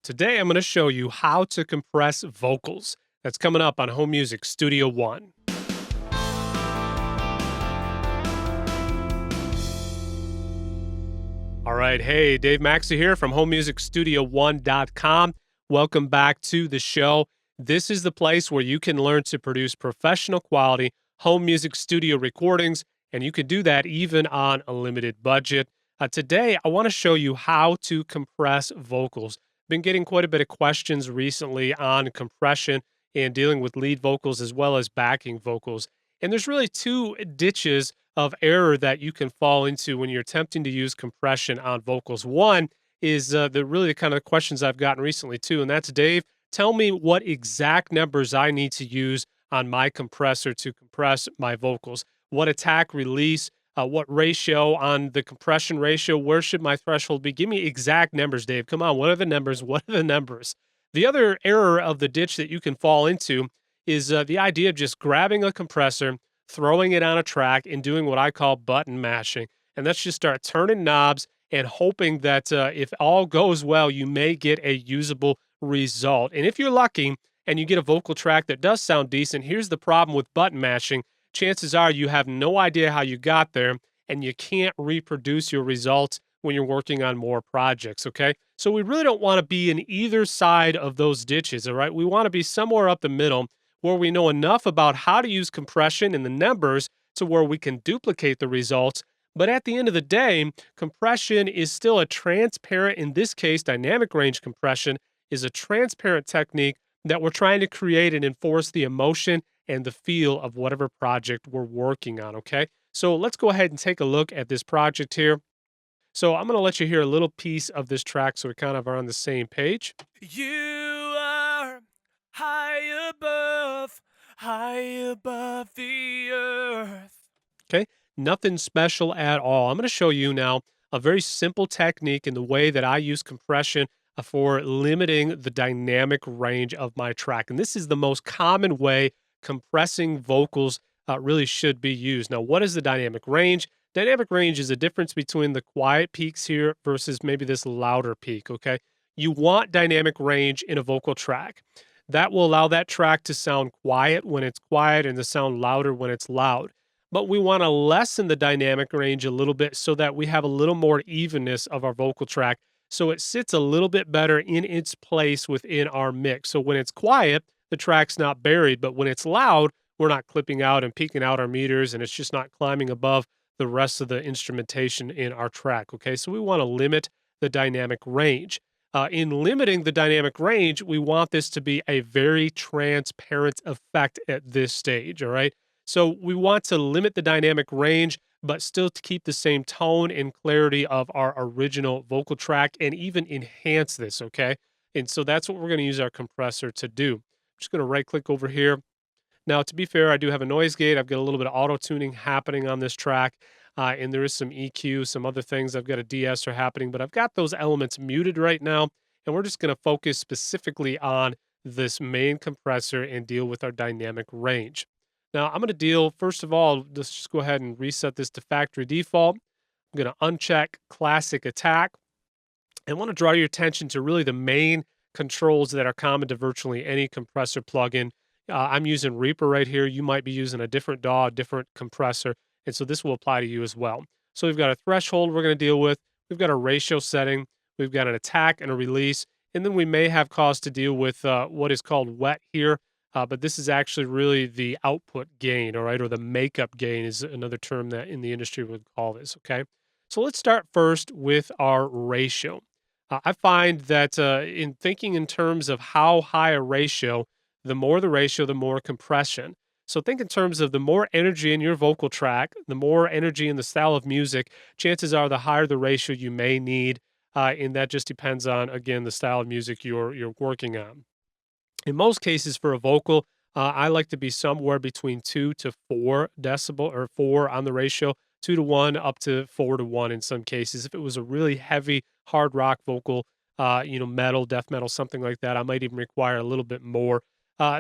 Today, I'm going to show you how to compress vocals. That's coming up on Home Music Studio One. All right. Hey, Dave Maxey here from HomeMusicStudio1.com. Welcome back to the show. This is the place where you can learn to produce professional quality home music studio recordings, and you can do that even on a limited budget. Today, I want to show you how to compress vocals. Been getting quite a bit of questions recently on compression and dealing with lead vocals as well as backing vocals. And there's really two ditches of error that you can fall into when you're attempting to use compression on vocals. One is the kind of questions I've gotten recently too, and that's Dave, tell me what exact numbers I need to use on my compressor to compress my vocals. What attack release, what ratio on the compression ratio, where should my threshold be? Give me exact numbers, Dave. Come on, what are the numbers? What are the numbers? The other error of the ditch that you can fall into is the idea of just grabbing a compressor, throwing it on a track, and doing what I call button mashing. And that's just start turning knobs and hoping that if all goes well, you may get a usable result. And if you're lucky and you get a vocal track that does sound decent, here's the problem with button mashing. Chances are you have no idea how you got there and you can't reproduce your results when you're working on more projects, okay? So we really don't want to be in either side of those ditches, all right? We want to be somewhere up the middle where we know enough about how to use compression and the numbers to where we can duplicate the results. But at the end of the day, compression is still a transparent, in this case, dynamic range compression is a transparent technique that we're trying to create and enforce the emotion and the feel of whatever project we're working on, okay? So let's go ahead and take a look at this project here. So I'm going to let you hear a little piece of this track so we kind of are on the same page. You are high above the earth. Okay, nothing special at all. I'm going to show you now a very simple technique in the way that I use compression for limiting the dynamic range of my track. And this is the most common way compressing vocals really should be used. Now, what is the dynamic range? Dynamic range is the difference between the quiet peaks here versus maybe this louder peak, okay? You want dynamic range in a vocal track. That will allow that track to sound quiet when it's quiet and to sound louder when it's loud. But we want to lessen the dynamic range a little bit so that we have a little more evenness of our vocal track so it sits a little bit better in its place within our mix. So when it's quiet, the track's not buried, but when it's loud, we're not clipping out and peaking out our meters and it's just not climbing above the rest of the instrumentation in our track. Okay, so we want to limit the dynamic range. In limiting the dynamic range, we want this to be a very transparent effect at this stage. All right. So we want to limit the dynamic range, but still to keep the same tone and clarity of our original vocal track and even enhance this. Okay. And so that's what we're going to use our compressor to do. I'm just going to right click over here. Now, to be fair, I do have a noise gate. I've got a little bit of auto tuning happening on this track. And there is some EQ, some other things. I've got a de-esser happening, but I've got those elements muted right now. And we're just going to focus specifically on this main compressor and deal with our dynamic range. Now, I'm going to deal, first of all, let's just go ahead and reset this to factory default. I'm going to uncheck classic attack. And I want to draw your attention to really the main controls that are common to virtually any compressor plugin. I'm using Reaper right here. You might be using a different DAW, a different compressor. And so this will apply to you as well. So we've got a threshold we're going to deal with. We've got a ratio setting. We've got an attack and a release. And then we may have cause to deal with what is called wet here. But this is actually really the output gain, all right, or the makeup gain is another term that in the industry would call this, okay? So let's start first with our ratio. I find that in thinking in terms of how high a ratio, the more the ratio, the more compression. So think in terms of the more energy in your vocal track, the more energy in the style of music, chances are the higher the ratio you may need. And that just depends on, again, the style of music you're working on. In most cases for a vocal, I like to be somewhere between 2 to 4 decibel or 4 on the ratio, 2 to 1 up to 4 to 1 in some cases. If it was a really heavy hard rock vocal, metal, death metal, something like that, I might even require a little bit more.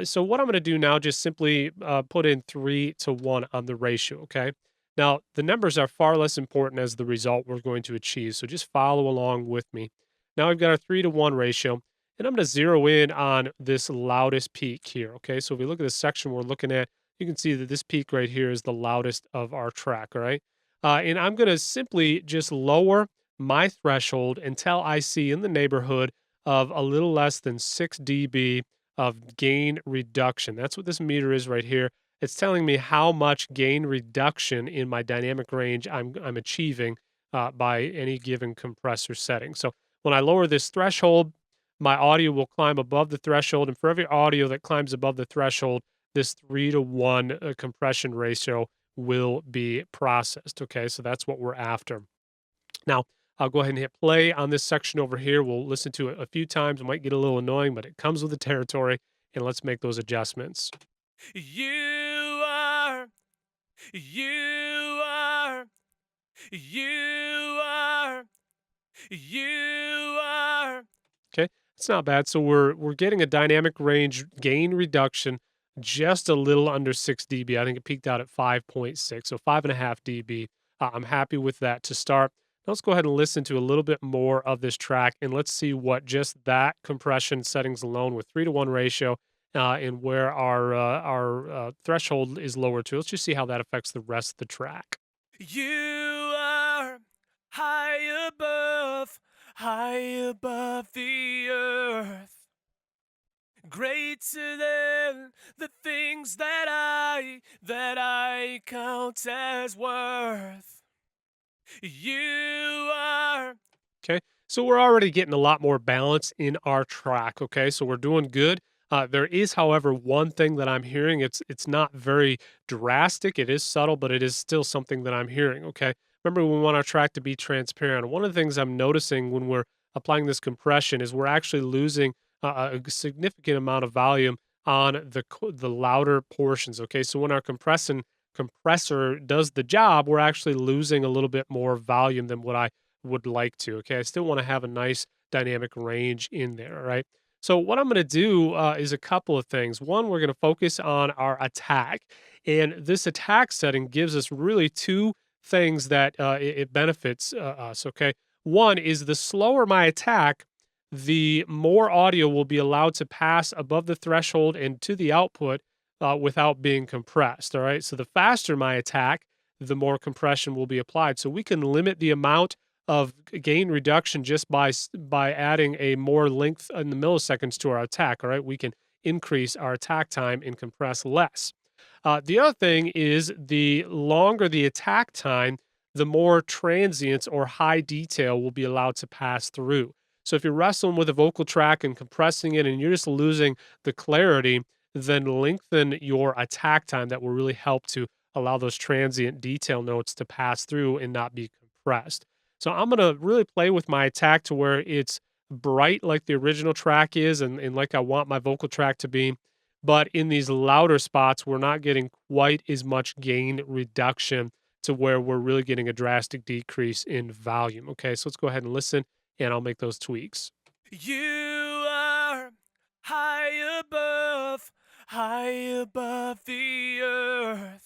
So what I'm going to do now, just simply put in 3 to 1 on the ratio, okay? Now, the numbers are far less important as the result we're going to achieve, so just follow along with me. Now we've got our 3 to 1 ratio. And I'm going to zero in on this loudest peak here. Okay. So if we look at the section we're looking at, you can see that this peak right here is the loudest of our track. All right. And I'm going to simply just lower my threshold until I see in the neighborhood of a little less than 6 dB of gain reduction. That's what this meter is right here. It's telling me how much gain reduction in my dynamic range I'm achieving by any given compressor setting. So when I lower this threshold, my audio will climb above the threshold, and for every audio that climbs above the threshold, this 3 to 1 compression ratio will be processed. Okay, so that's what we're after. Now, I'll go ahead and hit play on this section over here. We'll listen to it a few times. It might get a little annoying, but it comes with the territory, and let's make those adjustments. You are, you are, you are, you are. Okay, it's not bad. So we're getting a dynamic range gain reduction just a little under 6 dB. I think it peaked out at 5.6, so 5.5 dB. I'm happy with that to start. Now let's go ahead and listen to a little bit more of this track, and let's see what just that compression settings alone with 3 to 1 ratio and where our threshold is lower to. Let's just see how that affects the rest of the track. You are high above the earth. Greater than the things that I count as worth. You are. Okay. So we're already getting a lot more balance in our track. Okay. So we're doing good. There is, however, one thing that I'm hearing. It's not very drastic. It is subtle, but it is still something that I'm hearing. Okay. Remember, we want our track to be transparent. One of the things I'm noticing when we're applying this compression is we're actually losing a significant amount of volume on the louder portions. Okay. So when our compressor does the job, we're actually losing a little bit more volume than what I would like to. Okay, I still want to have a nice dynamic range in there, right? So what I'm going to do is a couple of things. One, we're going to focus on our attack, and this attack setting gives us really two things that it benefits us. Okay, one is the slower my attack, the more audio will be allowed to pass above the threshold and to the output without being compressed. All right, so the faster my attack, the more compression will be applied. So we can limit the amount of gain reduction just by adding a more length in the milliseconds to our attack. All right, we can increase our attack time and compress less. The other thing is the longer the attack time, the more transients or high detail will be allowed to pass through. So if you're wrestling with a vocal track and compressing it and you're just losing the clarity, then lengthen your attack time. That will really help to allow those transient detail notes to pass through and not be compressed. So I'm going to really play with my attack to where it's bright like the original track is and like I want my vocal track to be. But in these louder spots, we're not getting quite as much gain reduction to where we're really getting a drastic decrease in volume. Okay, so let's go ahead and listen and I'll make those tweaks. You are high above the earth.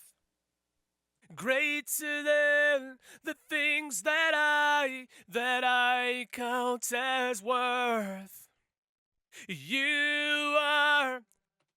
Greater than the things that I count as worth. You are.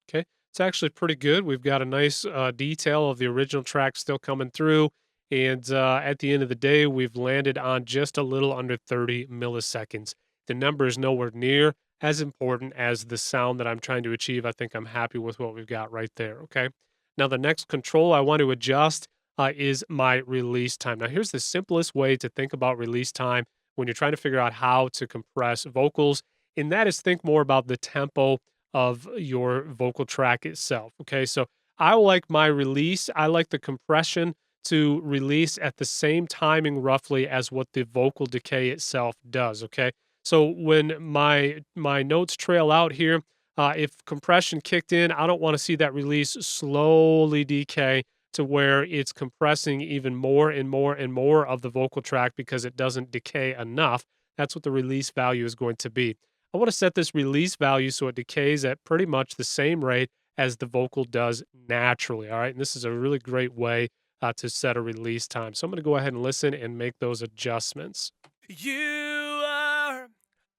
Okay, it's actually pretty good. We've got a nice detail of the original track still coming through. And at the end of the day, we've landed on just a little under 30 milliseconds. The number is nowhere near as important as the sound that I'm trying to achieve. I think I'm happy with what we've got right there. Okay. Now, the next control I want to adjust is my release time. Now, here's the simplest way to think about release time when you're trying to figure out how to compress vocals, and that is think more about the tempo of your vocal track itself. Okay. So I like my release, I like the compression to release at the same timing roughly as what the vocal decay itself does. Okay. So when my notes trail out here, if compression kicked in, I don't want to see that release slowly decay to where it's compressing even more and more and more of the vocal track because it doesn't decay enough. That's what the release value is going to be. I want to set this release value so it decays at pretty much the same rate as the vocal does naturally. All right. And this is a really great way to set a release time. So I'm going to go ahead and listen and make those adjustments. You are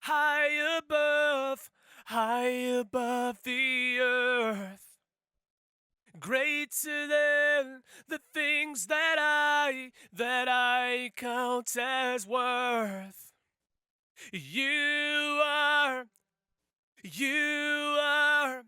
high above high above the earth, greater than the things that I count as worth. You are, you are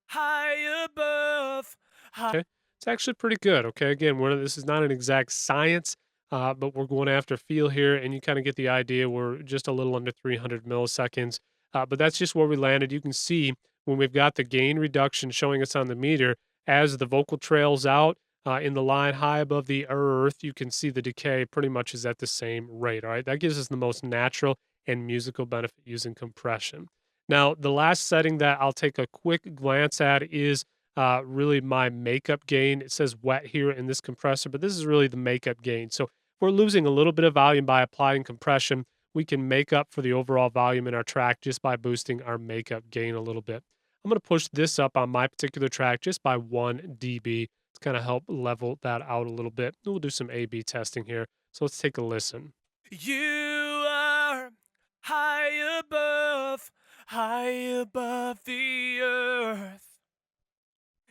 high above, high. Okay. It's actually pretty good. Okay. Again, this is not an exact science, but we're going after feel here, and you kind of get the idea. We're just a little under 300 milliseconds, but that's just where we landed. You can see when we've got the gain reduction showing us on the meter as the vocal trails out in the line high above the earth, you can see the decay pretty much is at the same rate. All right. That gives us the most natural and musical benefit using compression. Now, the last setting that I'll take a quick glance at is really my makeup gain. It says wet here in this compressor, but this is really the makeup gain. So if we're losing a little bit of volume by applying compression, we can make up for the overall volume in our track just by boosting our makeup gain a little bit. I'm going to push this up on my particular track just by 1 dB to kind of help level that out a little bit. We'll do some A/B testing here. So let's take a listen. You are high above the earth,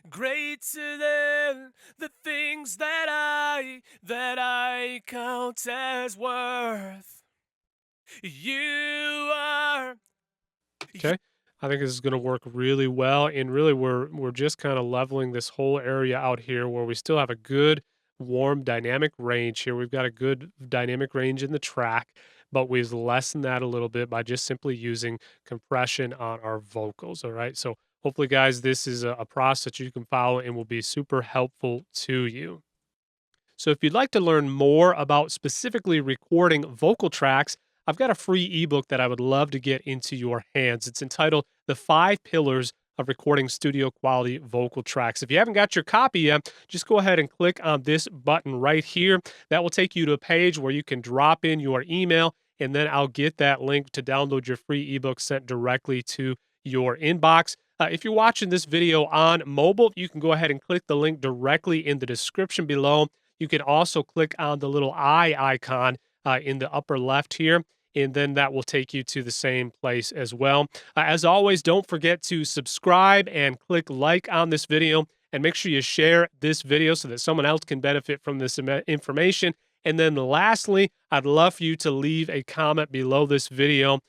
greater than the things that I count as worth. You are. Okay. I think this is going to work really well. And really, we're just kind of leveling this whole area out here where we still have a good, warm, dynamic range here. We've got a good dynamic range in the track, but we've lessened that a little bit by just simply using compression on our vocals. All right. So hopefully, guys, this is a process you can follow and will be super helpful to you. So, if you'd like to learn more about specifically recording vocal tracks, I've got a free ebook that I would love to get into your hands. It's entitled The Five Pillars of Recording Studio Quality Vocal Tracks. If you haven't got your copy yet, just go ahead and click on this button right here. That will take you to a page where you can drop in your email, and then I'll get that link to download your free ebook sent directly to your inbox. If you're watching this video on mobile, you can go ahead and click the link directly in the description below. You can also click on the little eye icon in the upper left here, and then that will take you to the same place as well. As always, don't forget to subscribe and click like on this video, and make sure you share this video so that someone else can benefit from this information. And then lastly, I'd love for you to leave a comment below this video,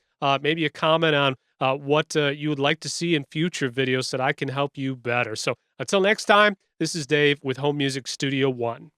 maybe a comment on what you would like to see in future videos so that I can help you better. So until next time, this is Dave with Home Music Studio One.